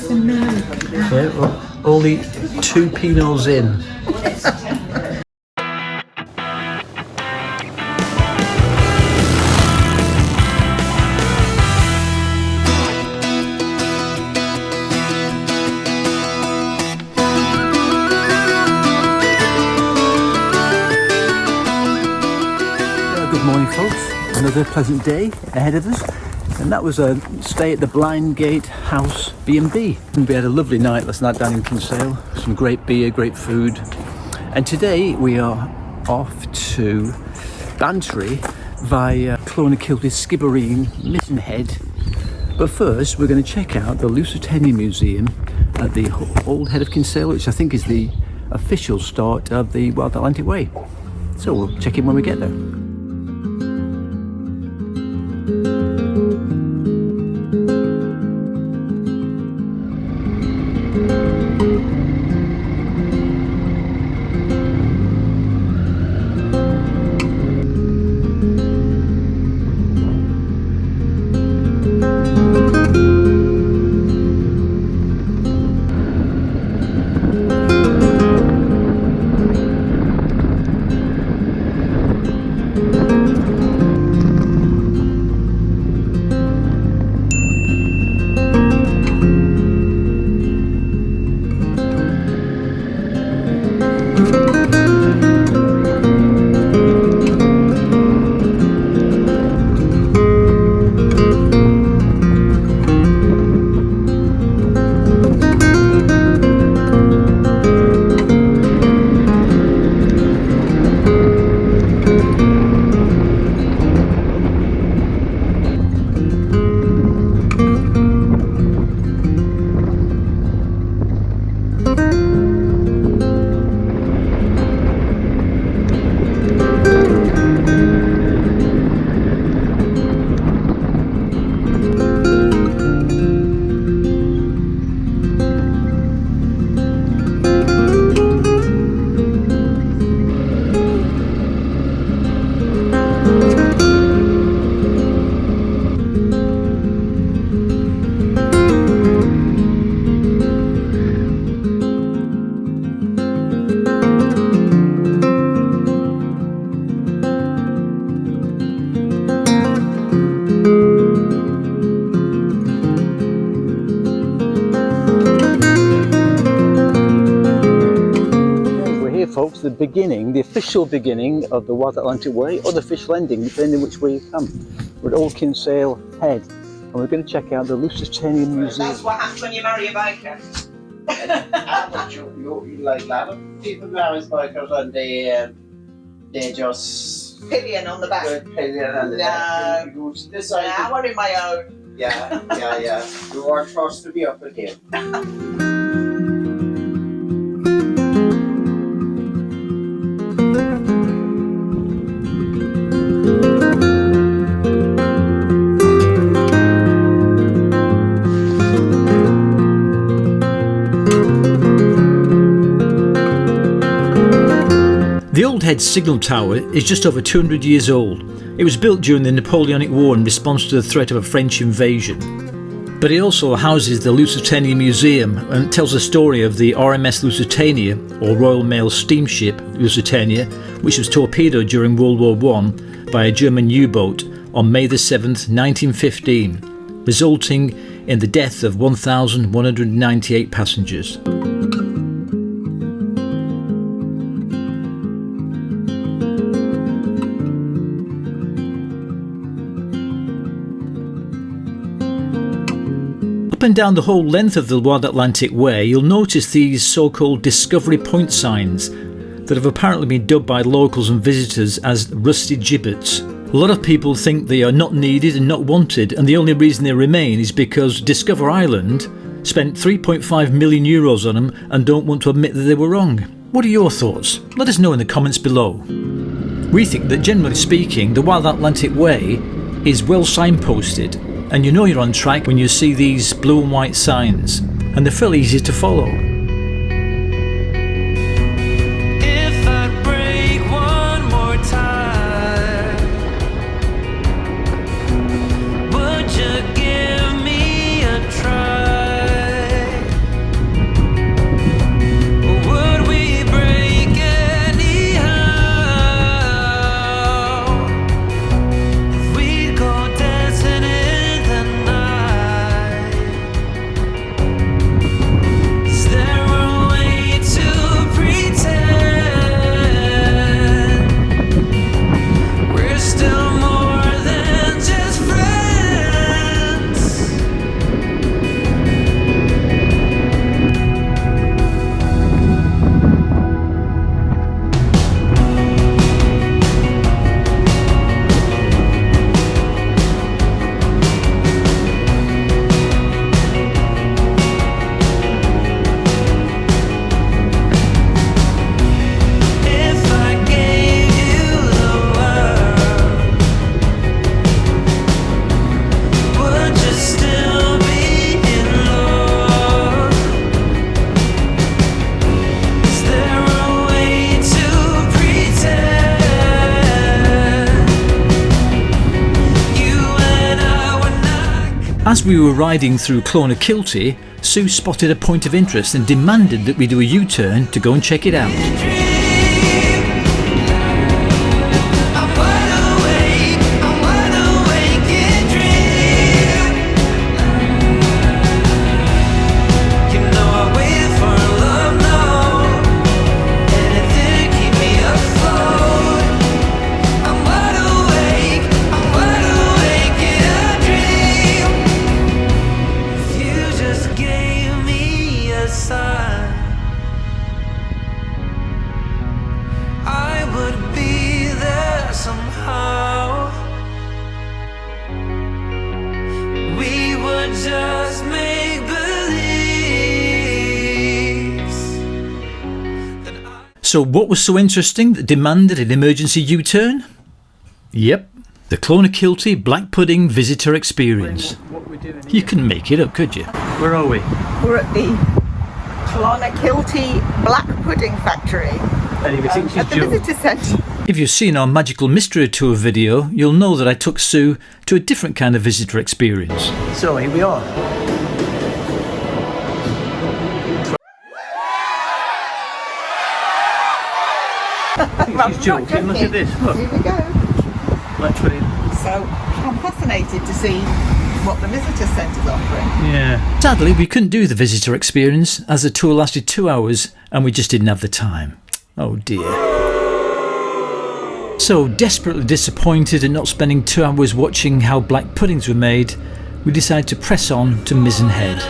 Nothing now. Yeah, well, only 2 Pinots in. Good morning, folks. Another pleasant day ahead of us, and that was a stay at the Blind Gate House B&B. And we had a lovely night last night down in Kinsale. Some great beer, great food, and today we are off to Bantry via Clonakilty, Skibbereen, Mizen Head. But first, we're going to check out the Lusitania Museum at the Old Head of Kinsale, which I think is the official start of the Wild Atlantic Way. So we'll check in when we get there. Folks, the beginning, the official beginning of the Wild Atlantic Way, or the official ending, depending which way you come. We're at Old Kinsale Head, and we're going to check out the Lusitania Museum. That's what happens when you marry a biker. You like that? People marry bikers and they just Pillion on the back. pillion on the back. You decide. I want in my own. Yeah. You are supposed to be up again. The Old Head signal tower is just over 200 years old. It was built during the Napoleonic War in response to the threat of a French invasion. But it also houses the Lusitania Museum and tells the story of the RMS Lusitania, or Royal Mail steamship Lusitania, which was torpedoed during World War I by a German U-boat on May the 7th, 1915, resulting in the death of 1,198 passengers. Up and down the whole length of the Wild Atlantic Way, you'll notice these so-called Discovery Point signs that have apparently been dubbed by locals and visitors as rusty gibbets. A lot of people think they are not needed and not wanted, and the only reason they remain is because Discover Island spent 3.5 million euros on them and don't want to admit that they were wrong. What are your thoughts? Let us know in the comments below. We think that generally speaking, the Wild Atlantic Way is well signposted, and you know you're on track when you see these blue and white signs, and they're fairly easy to follow. If I break one more time, would you give me a try? we were riding through Clonakilty, Sue spotted a point of interest and demanded that we do a U-turn to go and check it out. So what was so interesting that demanded an emergency U-turn? Yep, the Clonakilty Black Pudding Visitor Experience. You couldn't make it up, could you? Where are we? We're at the Clonakilty Black Pudding Factory at the visitor centre. If you've seen our Magical Mystery Tour video, you'll know that I took Sue to a different kind of visitor experience. So here we are. She's joking, look at this, look. Here we go. Black pudding. So I'm fascinated to see what the visitor centre's offering. Yeah. Sadly, we couldn't do the visitor experience as the tour lasted 2 hours and we just didn't have the time. Oh dear. So, desperately disappointed at not spending 2 hours watching how black puddings were made, we decided to press on to Mizen Head.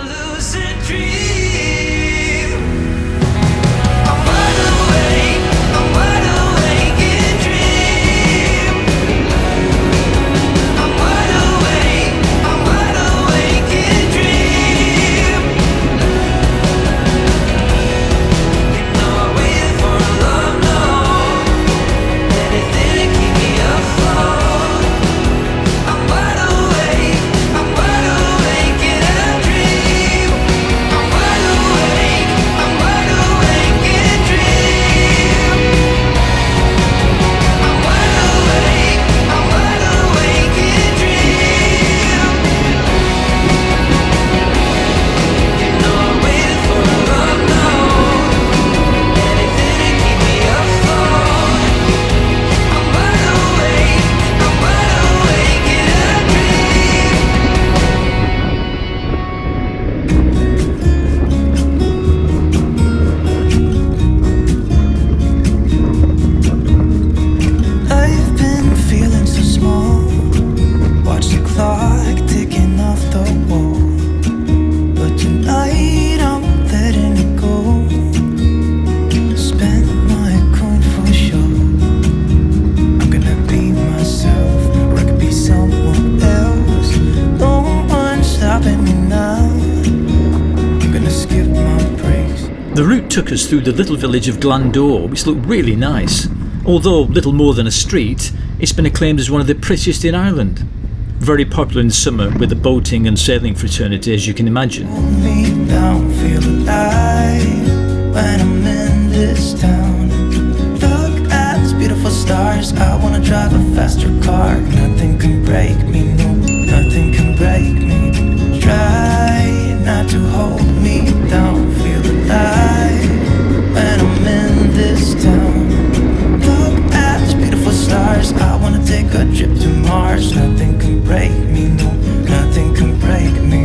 The route took us through the little village of Glandore, which looked really nice. Although little more than a street, it's been acclaimed as one of the prettiest in Ireland. Very popular in summer with the boating and sailing fraternity, as you can imagine. Feel alive when I'm in this town. Look at these beautiful stars. I wanna drive a faster car. Nothing can break me, no, nothing can break me. Try not to hold me down. Feel alive when I'm in this town. Look at these beautiful stars. I wanna take a trip to Mars. Nothing can break me, no, nothing can break me.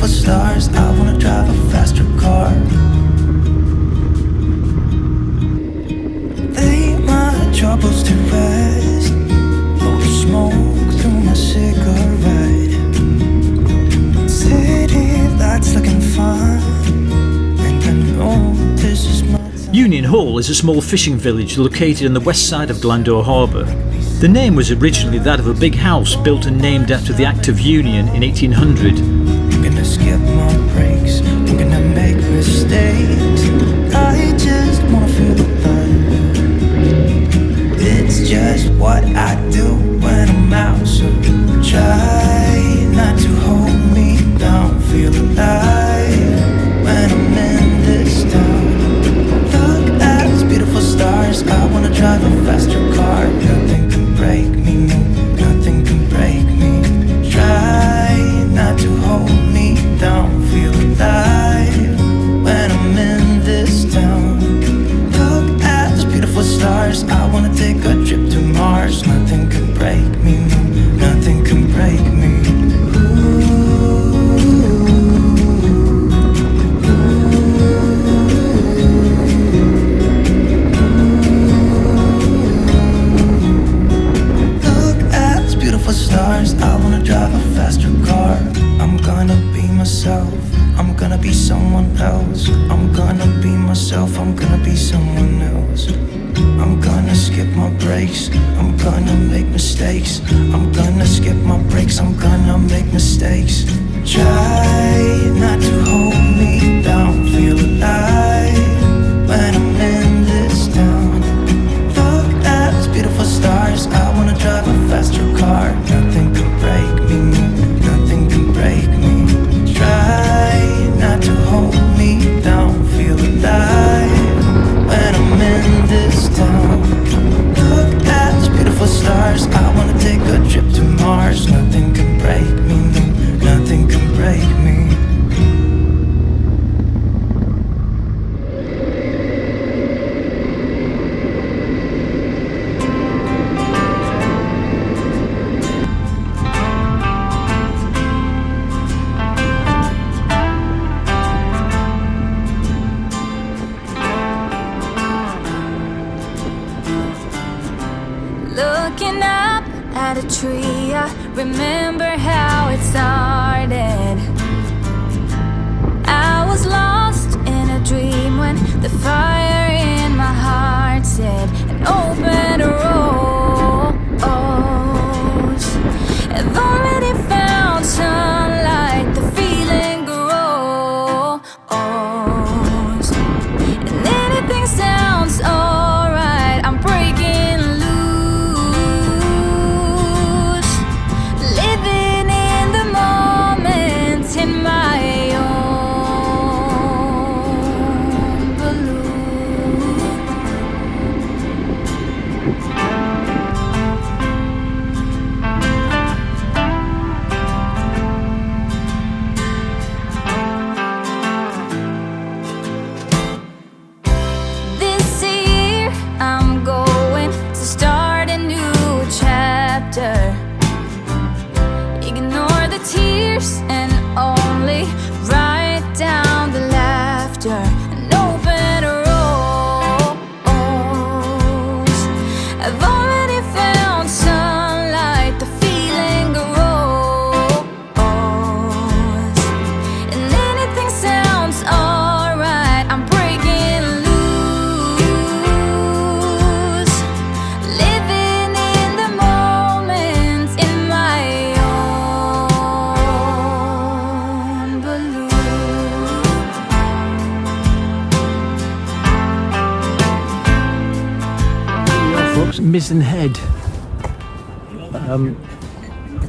Stars, I wanna drive a faster car. Lay my troubles to rest. Blow the smoke through my cigarette. City lights looking fine, and I know this is my time. Union Hall is a small fishing village located on the west side of Glandore Harbour. The name was originally that of a big house built and named after the Act of Union in 1800. Skip my breaks, I'm gonna make mistakes. I just wanna feel alive. It's just what I do when I'm out. So try not to hold me down. Feel alive at a tree. I remember how it started. I was lost in a dream when the fire in my heart said an open rose. I've already found sunlight, the feeling grows. And anything sounds alright, I'm breaking loose. Living in the moment in my own balloon. This year I'm going to start a new chapter. Ignore the tears and only write down the laughter. An open rose. I've already found sunlight, the feeling grows. And anything sounds alright, I'm breaking loose. Living in the moment in my own balloon. Folks, Mizen Head.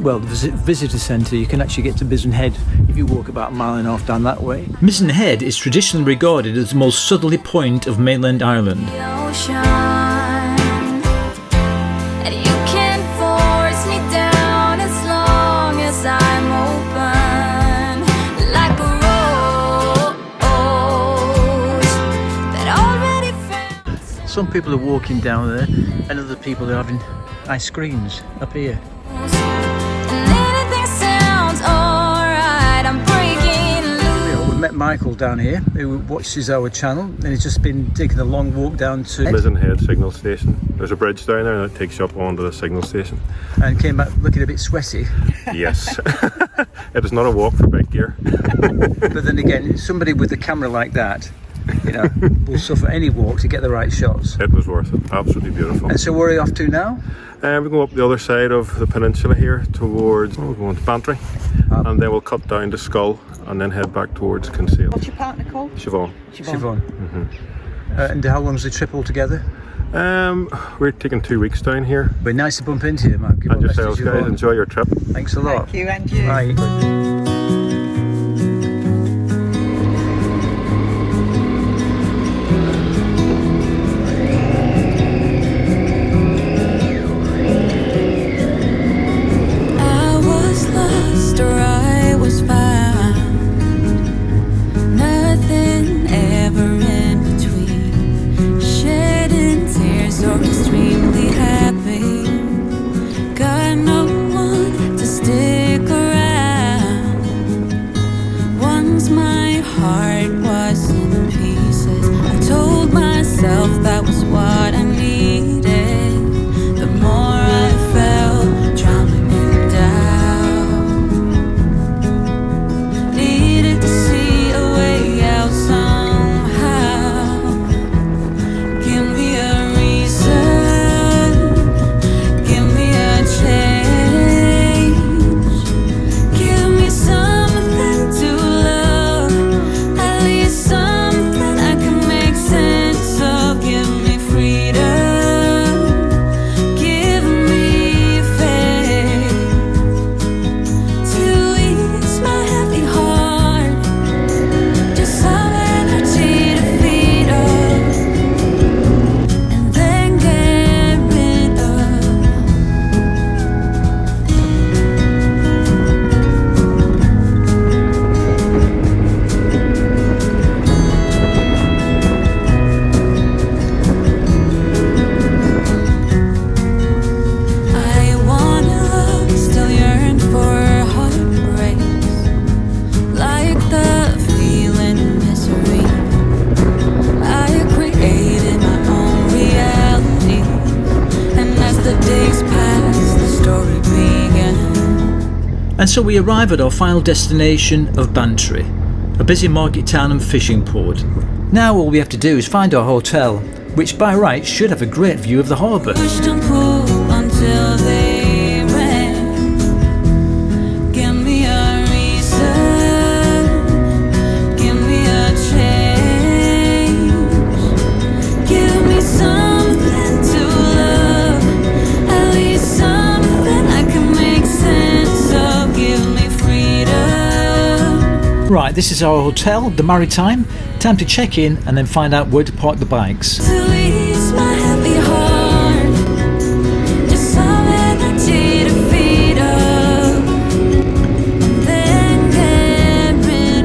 Well, the visitor centre, you can actually get to Mizen Head if you walk about a mile and a half down that way. Mizen Head is traditionally regarded as the most southerly point of mainland Ireland. The ocean, and you can't force me down as long as I'm open, like a rose that already found. Some people are walking down there and other people are having ice creams up here. And anything sounds alright, I'm breaking loose. We met Michael down here who watches our channel and he's just been taking a long walk down to Mizen Head signal station. There's a bridge down there and it takes you up onto the signal station. and came back looking a bit sweaty. Yes. It is not a walk for big gear. But then again, somebody with a camera like that, you know, will suffer any walk to get the right shots. It was worth it. Absolutely beautiful. And so where are you off to now? We're going up the other side of the peninsula here towards, we're going to Bantry, and then we'll cut down to Skull and then head back towards Kinsale. What's your partner called? Siobahn. Siobhan. And how long's the trip altogether? We're taking 2 weeks down here. Very nice to bump into you, Mark. Give And my best to yourselves, guys. Siobhan. Enjoy your trip. Thanks a lot. Thank you, and you. Bye. I was lost or I was found. Nothing ever in between. Shedding tears or extremely happy. Got no one to stick around. And so we arrive at our final destination of Bantry, a busy market town and fishing port. Now all we have to do is find our hotel, which by rights should have a great view of the harbour. Pushed and pulled until they ran. Give me a reason, give me a change, give me something to love, at least something I can make sense of, give me freedom. Right, this is our hotel, the Maritime. Time to check in and then find out where to park the bikes. To ease my heavy heart, just some energy to feed up, then get rid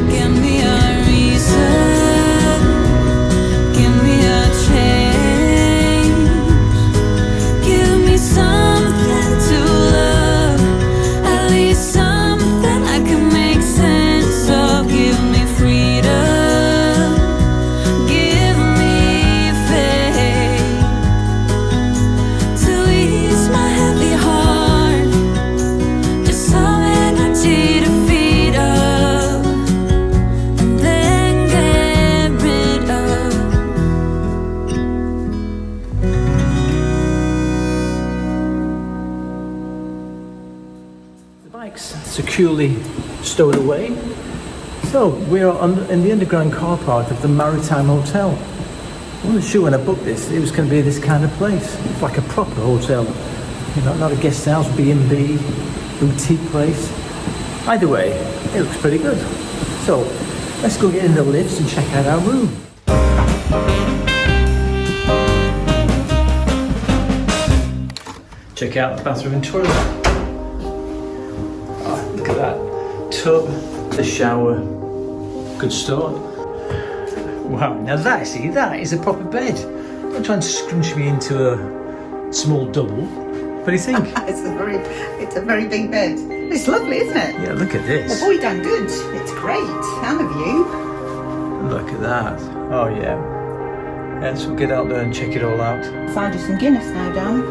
Give me a reason, give me a change, give me something to love, at least something I can make sense of, give me freedom, give me faith, to ease my heavy heart, just some energy to feed up, and then get rid of. The bikes securely stowed away. So we are in the underground car park of the Maritime Hotel. I wasn't sure when I booked this it was going to be this kind of place. It's like a proper hotel, you know, not a guest house, B&B, boutique place. Either way, it looks pretty good. So let's go get in the lifts and check out our room. Check out the bathroom and toilet. Oh, look at that. Tub, the shower. Good start. Wow, now that is a proper bed. Don't try and scrunch me into a small double. What do you think? It's a very big bed. It's lovely, isn't it? Yeah, look at this. The boy done good. It's great. And the view. Look at that. Oh yeah. Yes, we'll get out there and check it all out. Found you some Guinness now, Dan.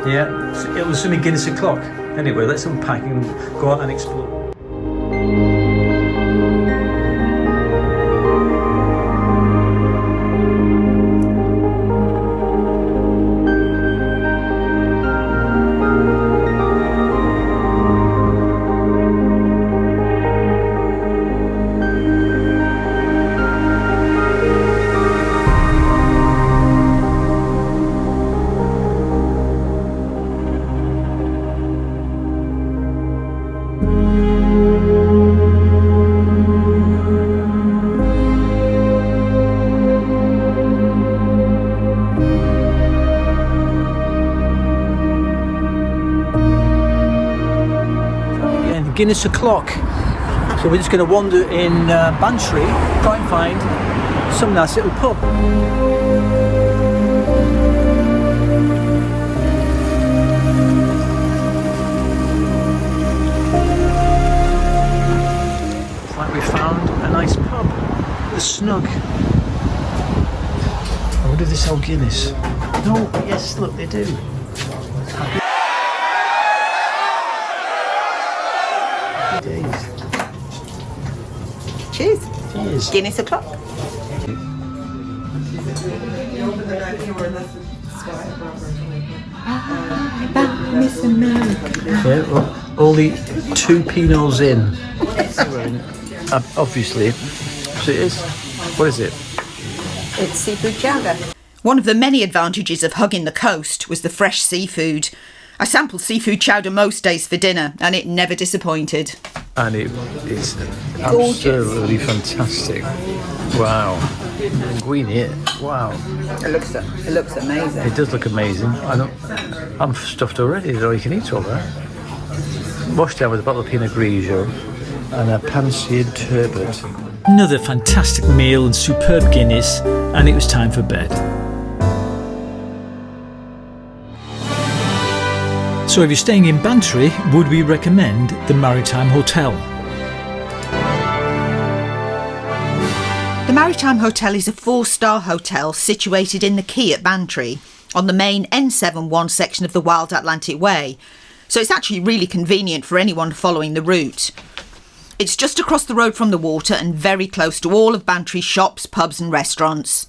Yeah, it was something Guinness o'clock. Anyway, let's unpack and go out and explore. Guinness o'clock. So we're just going to wander in Bantry, try and find some nice little pub. Looks like we found a nice pub. It's snug. I wonder if they sell Guinness. No, yes, look, they do. Days. Cheers. Cheers. Guinness o'clock. Yeah, well, only 2 Pinots in. Obviously, so it is. What is it? It's seafood chowder. One of the many advantages of hugging the coast was the fresh seafood. I sampled seafood chowder most days for dinner, and it never disappointed. And it's absolutely fantastic. Wow. Linguine, wow. It looks amazing. It does look amazing. I'm stuffed already, though you can eat all that. Washed down with a bottle of Pinot Grigio and a pan-seared turbot. Another fantastic meal and superb Guinness, and it was time for bed. So if you're staying in Bantry, would we recommend the Maritime Hotel? The Maritime Hotel is a 4-star hotel situated in the quay at Bantry, on the main N71 section of the Wild Atlantic Way, so it's actually really convenient for anyone following the route. It's just across the road from the water and very close to all of Bantry's shops, pubs and restaurants.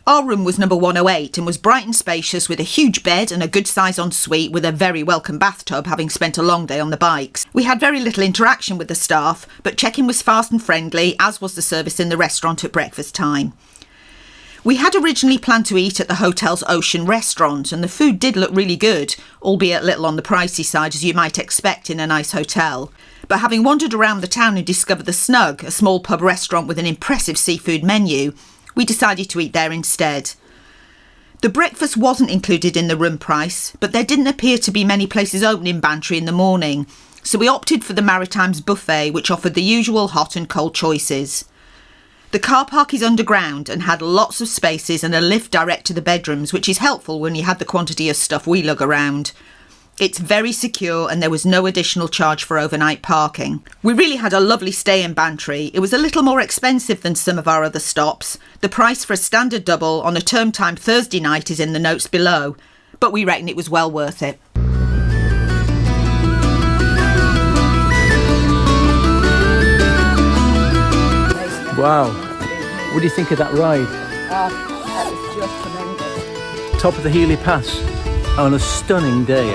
Our room was number 108 and was bright and spacious with a huge bed and a good size ensuite with a very welcome bathtub, having spent a long day on the bikes. We had very little interaction with the staff, but check-in was fast and friendly, as was the service in the restaurant at breakfast time. We had originally planned to eat at the hotel's Ocean restaurant, and the food did look really good, albeit a little on the pricey side, as you might expect in a nice hotel. But having wandered around the town and discovered the Snug, a small pub restaurant with an impressive seafood menu, we decided to eat there instead. The breakfast wasn't included in the room price, but there didn't appear to be many places open in Bantry in the morning, so we opted for the Maritime's buffet, which offered the usual hot and cold choices. The car park is underground and had lots of spaces and a lift direct to the bedrooms, which is helpful when you had the quantity of stuff we lug around. It's very secure and there was no additional charge for overnight parking. We really had a lovely stay in Bantry. It was a little more expensive than some of our other stops. The price for a standard double on a term time Thursday night is in the notes below, but we reckon it was well worth it. Wow. What do you think of that ride? That was just tremendous. Top of the Healy Pass on a stunning day.